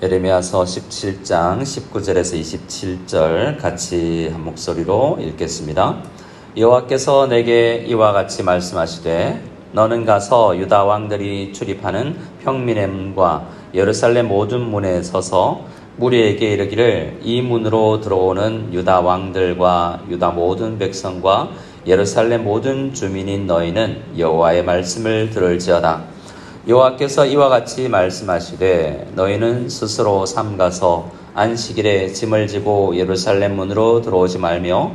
에레미야서 17장 19절에서 27절 같이 한 목소리로 읽겠습니다. 여호와께서 내게 이와 같이 말씀하시되 너는 가서 유다 왕들이 출입하는 평민의 문과 예루살렘 모든 문에 서서 무리에게 이르기를 이 문으로 들어오는 유다 왕들과 유다 모든 백성과 예루살렘 모든 주민인 너희는 여호와의 말씀을 들을지어다. 여호와께서 이와 같이 말씀하시되 너희는 스스로 삼가서 안식일에 짐을 지고 예루살렘 문으로 들어오지 말며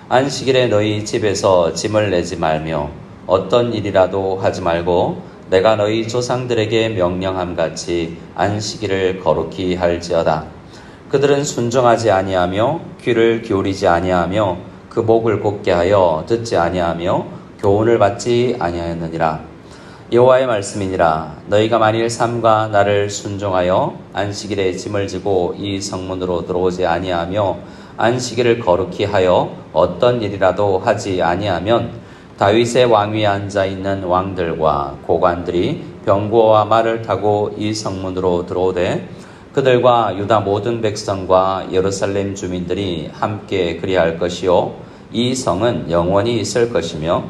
안식일에 너희 집에서 짐을 내지 말며 어떤 일이라도 하지 말고 내가 너희 조상들에게 명령함같이 안식일을 거룩히 할지어다. 그들은 순종하지 아니하며 귀를 기울이지 아니하며 그 목을 곧게 하여 듣지 아니하며 교훈을 받지 아니하였느니라. 여호와의 말씀이니라. 너희가 만일 삼가 나를 순종하여 안식일에 짐을 지고 이 성문으로 들어오지 아니하며 안식일을 거룩히 하여 어떤 일이라도 하지 아니하면 다윗의 왕위에 앉아있는 왕들과 고관들이 병거와 말을 타고 이 성문으로 들어오되 그들과 유다 모든 백성과 예루살렘 주민들이 함께 그리할 것이요 이 성은 영원히 있을 것이며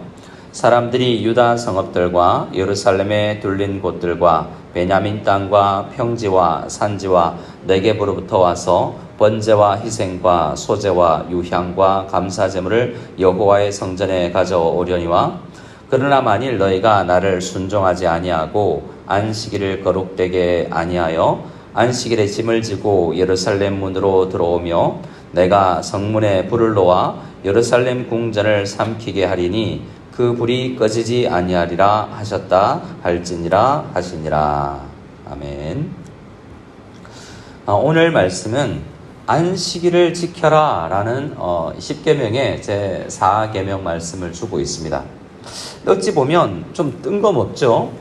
사람들이 유다 성읍들과 예루살렘에 둘린 곳들과 베냐민 땅과 평지와 산지와 네겝으로부터 와서 번제와 희생과 소제와 유향과 감사제물을 여호와의 성전에 가져오려니와 그러나 만일 너희가 나를 순종하지 아니하고 안식일을 거룩되게 아니하여 안식일에 짐을 지고 예루살렘 문으로 들어오며 내가 성문에 불을 놓아 예루살렘 궁전을 삼키게 하리니 그 불이 꺼지지 아니하리라 하셨다 할지니라 하시니라. 아멘. 오늘 말씀은 안식일을 지켜라 라는 10계명의 제 4계명 말씀을 주고 있습니다. 어찌 보면 좀 뜬금없죠.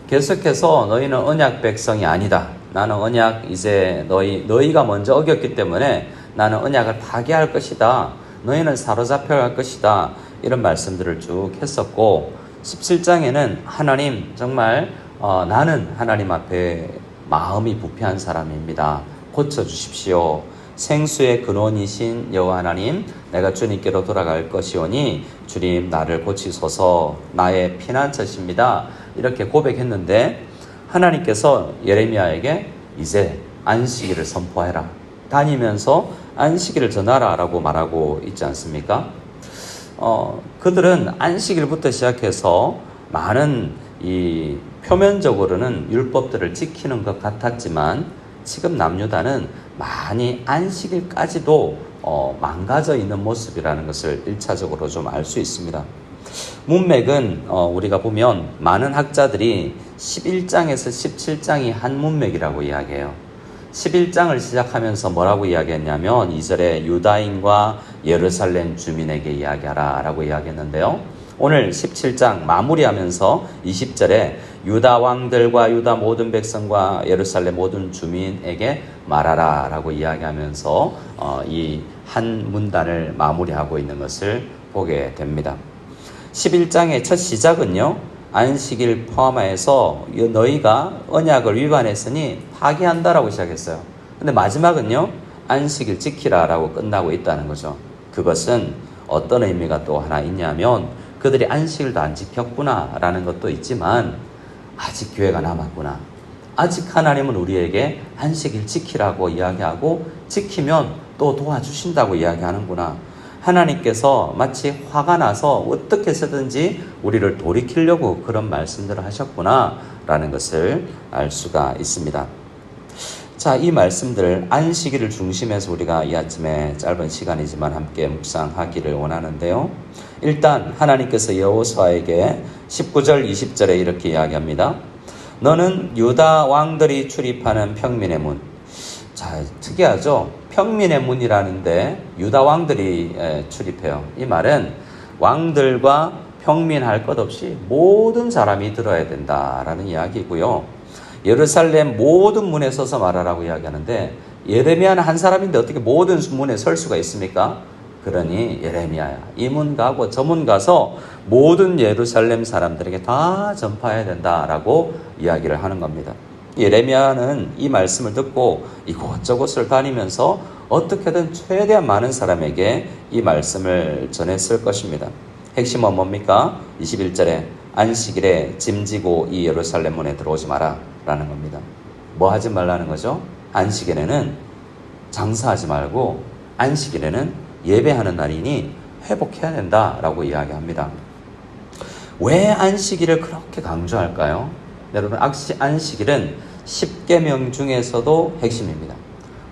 계속해서 너희는 언약 백성이 아니다. 나는 언약 이제 너희가 먼저 어겼기 때문에 나는 언약을 파기할 것이다. 너희는 사로잡혀 갈 것이다. 이런 말씀들을 쭉 했었고 17장에는 하나님 정말 나는 하나님 앞에 마음이 부패한 사람입니다. 고쳐주십시오. 생수의 근원이신 여호와 하나님 내가 주님께로 돌아갈 것이오니 주님 나를 고치소서 나의 피난처십니다. 이렇게 고백했는데 하나님께서 예레미야에게 이제 안식일을 선포해라. 다니면서 안식일을 전하라 라고 말하고 있지 않습니까? 그들은 안식일부터 시작해서 많은 이 표면적으로는 율법들을 지키는 것 같았지만 지금 남유다는 많이 안식일까지도 망가져 있는 모습이라는 것을 1차적으로 좀 알 수 있습니다. 문맥은 우리가 보면 많은 학자들이 11장에서 17장이 한 문맥이라고 이야기해요. 11장을 시작하면서 뭐라고 이야기했냐면 2절에 유다인과 예루살렘 주민에게 이야기하라 라고 이야기했는데요. 오늘 17장 마무리하면서 20절에 유다 왕들과 유다 모든 백성과 예루살렘 모든 주민에게 말하라 라고 이야기하면서 이 한 문단을 마무리하고 있는 것을 보게 됩니다. 11장의 첫 시작은요. 안식일 포함해서 너희가 언약을 위반했으니 파기한다라고 시작했어요. 근데 마지막은요. 안식일 지키라 라고 끝나고 있다는 거죠. 그것은 어떤 의미가 또 하나 있냐면 그들이 안식일도 안 지켰구나 라는 것도 있지만 아직 기회가 남았구나. 아직 하나님은 우리에게 안식일 지키라고 이야기하고 지키면 또 도와주신다고 이야기하는구나. 하나님께서 마치 화가 나서 어떻게 해서든지 우리를 돌이키려고 그런 말씀들을 하셨구나 라는 것을 알 수가 있습니다. 자, 이 말씀들 안식일을 중심해서 우리가 이 아침에 짧은 시간이지만 함께 묵상하기를 원하는데요. 일단 하나님께서 여호수아에게 19절 20절에 이렇게 이야기합니다. 너는 유다 왕들이 출입하는 평민의 문. 자, 특이하죠. 평민의 문이라는데 유다 왕들이 출입해요. 이 말은 왕들과 평민 할 것 없이 모든 사람이 들어야 된다라는 이야기고요. 예루살렘 모든 문에 서서 말하라고 이야기하는데 예레미야는 한 사람인데 어떻게 모든 문에 설 수가 있습니까? 그러니 예레미야야 이 문 가고 저 문 가서 모든 예루살렘 사람들에게 다 전파해야 된다라고 이야기를 하는 겁니다. 예레미야는 이 말씀을 듣고 이곳저곳을 다니면서 어떻게든 최대한 많은 사람에게 이 말씀을 전했을 것입니다. 핵심은 뭡니까? 21절에 안식일에 짐지고 이 예루살렘 문에 들어오지 마라 라는 겁니다. 뭐 하지 말라는 거죠? 안식일에는 장사하지 말고 안식일에는 예배하는 날이니 회복해야 된다라고 이야기합니다. 왜 안식일을 그렇게 강조할까요? 여러분, 안식일은 10계명 중에서도 핵심입니다.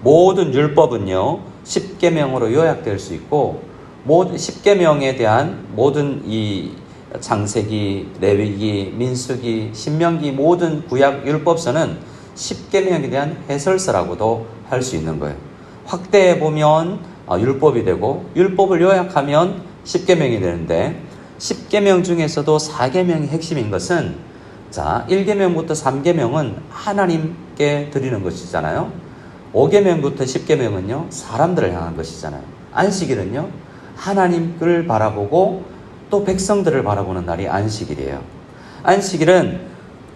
모든 율법은요 10계명으로 요약될 수 있고, 모든 10계명에 대한 모든 이 창세기, 레위기, 민수기, 신명기 모든 구약 율법서는 10계명에 대한 해설서라고도 할 수 있는 거예요. 확대해 보면 율법이 되고, 율법을 요약하면 10계명이 되는데, 10계명 중에서도 4계명이 핵심인 것은, 자, 1계명부터 3계명은 하나님께 드리는 것이잖아요. 5계명부터 10계명은요 사람들을 향한 것이잖아요. 안식일은요 하나님을 바라보고 또 백성들을 바라보는 날이 안식일이에요. 안식일은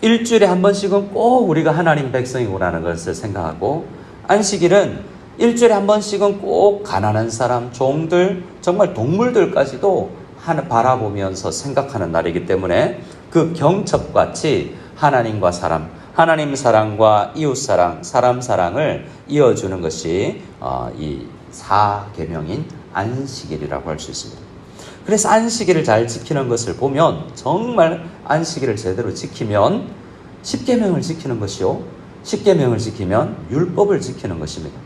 일주일에 한 번씩은 꼭 우리가 하나님 백성이구나라는 것을 생각하고, 안식일은 일주일에 한 번씩은 꼭 가난한 사람, 종들, 정말 동물들까지도 바라보면서 생각하는 날이기 때문에 그 경첩같이 하나님과 사람, 하나님 사랑과 이웃 사랑, 사람 사랑을 이어주는 것이 이 4계명인 안식일이라고 할 수 있습니다. 그래서 안식일을 잘 지키는 것을 보면, 정말 안식일을 제대로 지키면 10계명을 지키는 것이요, 10계명을 지키면 율법을 지키는 것입니다.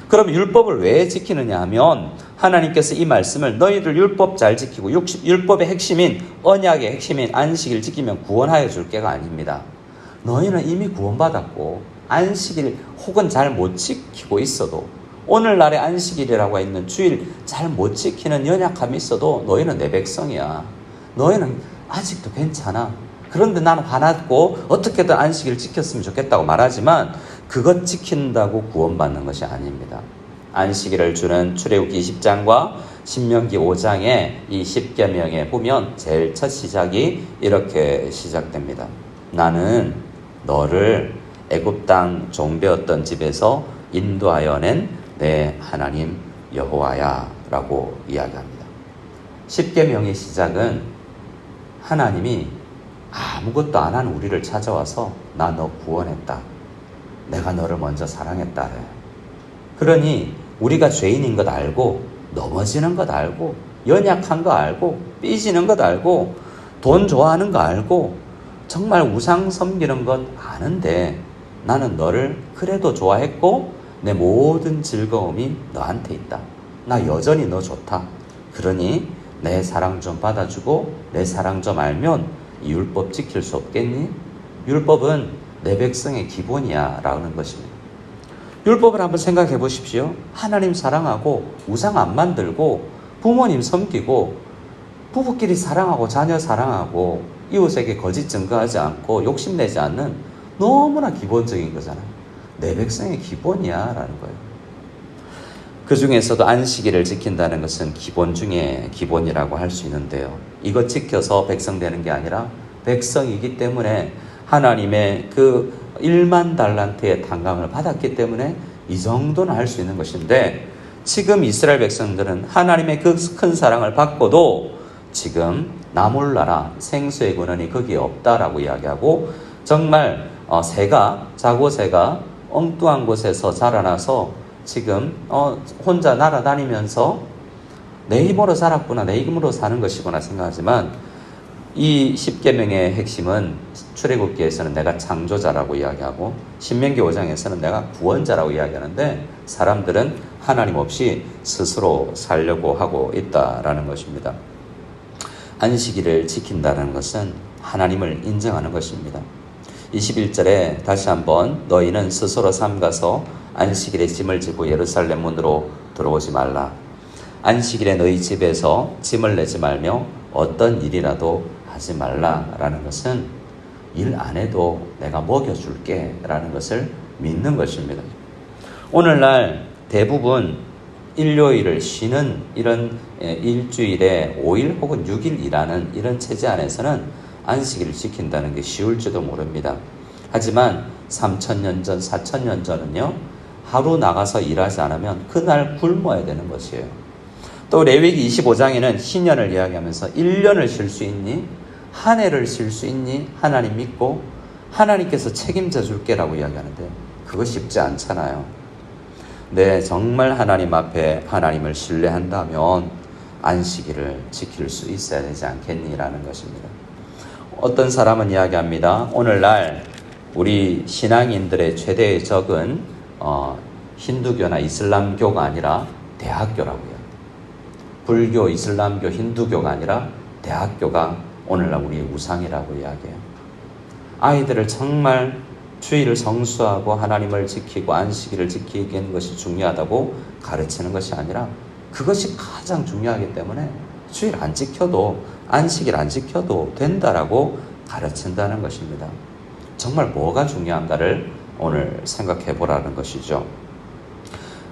그럼 율법을 왜 지키느냐 하면, 하나님께서 이 말씀을 너희들 율법 잘 지키고 율법의 핵심인 언약의 핵심인 안식일 지키면 구원하여 줄 게가 아닙니다. 너희는 이미 구원받았고 안식일 혹은 잘 못 지키고 있어도, 오늘날의 안식일이라고 있는 주일 잘 못 지키는 연약함이 있어도 너희는 내 백성이야. 너희는 아직도 괜찮아. 그런데 나는 화났고 어떻게든 안식일 지켰으면 좋겠다고 말하지만 그것 지킨다고 구원받는 것이 아닙니다. 안식일을 주는 출애굽기 20장과 신명기 5장의 이 10계명에 보면 제일 첫 시작이 이렇게 시작됩니다. 나는 너를 애굽 땅 종되었던 집에서 인도하여 낸 내 하나님 여호와야 라고 이야기합니다. 10계명의 시작은 하나님이 아무것도 안 한 우리를 찾아와서 나 너 구원했다, 내가 너를 먼저 사랑했다. 그러니 우리가 죄인인 것 알고, 넘어지는 것 알고, 연약한 거 알고, 삐지는 것 알고, 돈 좋아하는 거 알고, 정말 우상 섬기는 건 아는데 나는 너를 그래도 좋아했고 내 모든 즐거움이 너한테 있다. 나 여전히 너 좋다. 그러니 내 사랑 좀 받아주고 내 사랑 좀 알면 이 율법 지킬 수 없겠니? 율법은 내 백성의 기본이야 라는 것입니다. 율법을 한번 생각해 보십시오. 하나님 사랑하고 우상 안 만들고 부모님 섬기고 부부끼리 사랑하고 자녀 사랑하고 이웃에게 거짓 증거하지 않고 욕심내지 않는 너무나 기본적인 거잖아요. 내 백성의 기본이야 라는 거예요. 그 중에서도 안식일을 지킨다는 것은 기본 중에 기본이라고 할 수 있는데요. 이것 지켜서 백성 되는 게 아니라 백성이기 때문에 하나님의 그 1만 달란트의 탕감을 받았기 때문에 이 정도는 할 수 있는 것인데, 지금 이스라엘 백성들은 하나님의 그 큰 사랑을 받고도 지금 나 몰라라 생수의 근원이 거기에 없다라고 이야기하고, 정말 자고새가 엉뚱한 곳에서 자라나서 지금 혼자 날아다니면서 내 힘으로 살았구나, 내 힘으로 사는 것이구나 생각하지만, 이 10계명의 핵심은 출애굽기에서는 내가 창조자라고 이야기하고 신명기 5장에서는 내가 구원자라고 이야기하는데, 사람들은 하나님 없이 스스로 살려고 하고 있다라는 것입니다. 안식일을 지킨다는 것은 하나님을 인정하는 것입니다. 21절에 다시 한번 너희는 스스로 삼가서 안식일에 짐을 지고 예루살렘 문으로 들어오지 말라. 안식일에 너희 집에서 짐을 내지 말며 어떤 일이라도 하지 말라라는 것은 일 안 해도 내가 먹여줄게 라는 것을 믿는 것입니다. 오늘날 대부분 일요일을 쉬는 이런 일주일에 5일 혹은 6일 일하는 이런 체제 안에서는 안식일을 지킨다는 게 쉬울지도 모릅니다. 하지만 3,000년 전, 4,000년 전은요, 하루 나가서 일하지 않으면 그날 굶어야 되는 것이에요. 또 레위기 25장에는 희년을 이야기하면서 1년을 쉴 수 있니? 한 해를 쉴 수 있니? 하나님 믿고 하나님께서 책임져 줄게라고 이야기하는데 그거 쉽지 않잖아요. 네, 정말 하나님 앞에 하나님을 신뢰한다면 안식일을 지킬 수 있어야 되지 않겠니라는 것입니다. 어떤 사람은 이야기합니다. 오늘날 우리 신앙인들의 최대의 적은 힌두교나 이슬람교가 아니라 대학교라고요. 불교, 이슬람교, 힌두교가 아니라 대학교가 오늘날 우리의 우상이라고 이야기해요. 아이들을 정말 주일을 성수하고 하나님을 지키고 안식일을 지키는 것이 중요하다고 가르치는 것이 아니라 그것이 가장 중요하기 때문에 주일 안 지켜도 안식일 안 지켜도 된다라고 가르친다는 것입니다. 정말 뭐가 중요한가를 오늘 생각해 보라는 것이죠.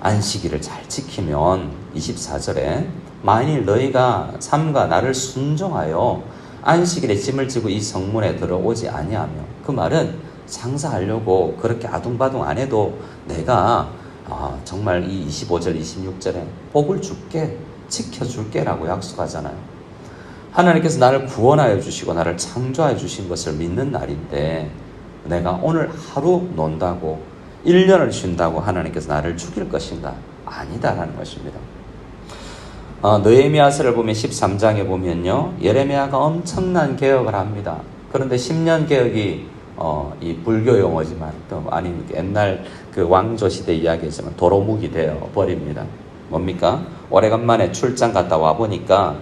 안식일을 잘 지키면 24절에 만일 너희가 삼가 나를 순종하여 안식일에 짐을 지고 이 성문에 들어오지 아니하며, 그 말은 장사하려고 그렇게 아둥바둥 안 해도 내가 정말 이 25절 26절에 복을 줄게, 지켜줄게 라고 약속하잖아요. 하나님께서 나를 구원하여 주시고 나를 창조하여 주신 것을 믿는 날인데 내가 오늘 하루 논다고 1년을 쉰다고 하나님께서 나를 죽일 것인가? 아니다라는 것입니다. 느헤미야서를 보면 13장에 보면요, 예레미야가 엄청난 개혁을 합니다. 그런데 10년 개혁이 이 불교 용어지만 또 아닌 옛날 그 왕조 시대 이야기지만 도로묵이 되어 버립니다. 뭡니까? 오래간만에 출장 갔다 와 보니까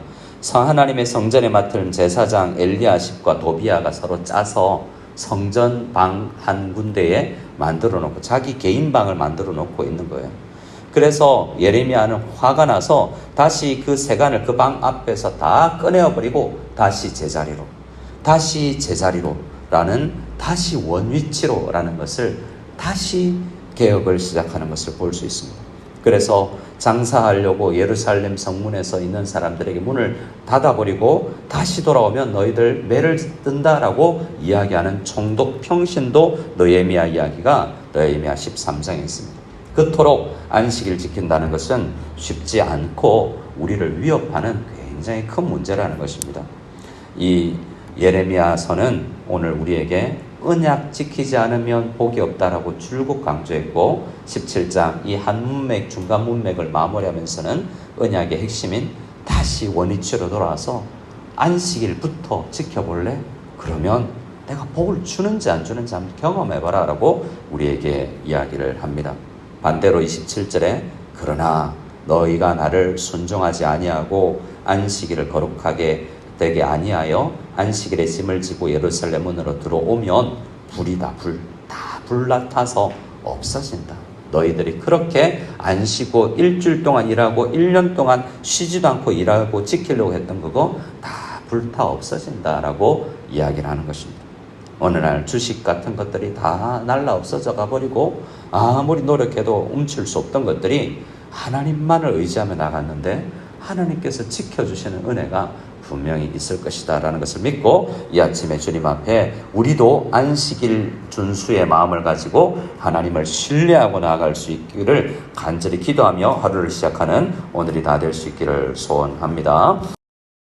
하나님의 성전에 맡은 제사장 엘리야십과 도비야가 서로 짜서 성전 방 한 군데에 만들어 놓고 자기 개인 방을 만들어 놓고 있는 거예요. 그래서 예레미야는 화가 나서 다시 그 세간을 그 방 앞에서 다 꺼내어버리고 다시 제자리로 라는 다시 원위치로 라는 것을 다시 개혁을 시작하는 것을 볼 수 있습니다. 그래서 장사하려고 예루살렘 성문에서 있는 사람들에게 문을 닫아버리고 다시 돌아오면 너희들 매를 뜬다라고 이야기하는 총독 평신도 느헤미야 이야기가 느헤미야 13장에 있습니다. 그토록 안식일 지킨다는 것은 쉽지 않고 우리를 위협하는 굉장히 큰 문제라는 것입니다. 이 예레미야서는 오늘 우리에게 언약 지키지 않으면 복이 없다라고 줄곧 강조했고 17장 이 한 문맥 중간 문맥을 마무리하면서는 언약의 핵심인 다시 원위치로 돌아와서 안식일부터 지켜볼래? 그러면 내가 복을 주는지 안 주는지 한번 경험해봐라 라고 우리에게 이야기를 합니다. 반대로 27절에 그러나 너희가 나를 순종하지 아니하고 안식일을 거룩하게 되게 아니하여 안식일에 짐을 지고 예루살렘 문으로 들어오면 불이다 다 불나타서 없어진다. 너희들이 그렇게 안 쉬고 일주일 동안 일하고 1년 동안 쉬지도 않고 일하고 지키려고 했던 그거 다 불타 없어진다라고 이야기를 하는 것입니다. 어느 날 주식 같은 것들이 다 날라 없어져 가버리고 아무리 노력해도 훔칠 수 없던 것들이 하나님만을 의지하며 나갔는데 하나님께서 지켜주시는 은혜가 분명히 있을 것이다 라는 것을 믿고 이 아침에 주님 앞에 우리도 안식일 준수의 마음을 가지고 하나님을 신뢰하고 나아갈 수 있기를 간절히 기도하며 하루를 시작하는 오늘이 다 될 수 있기를 소원합니다.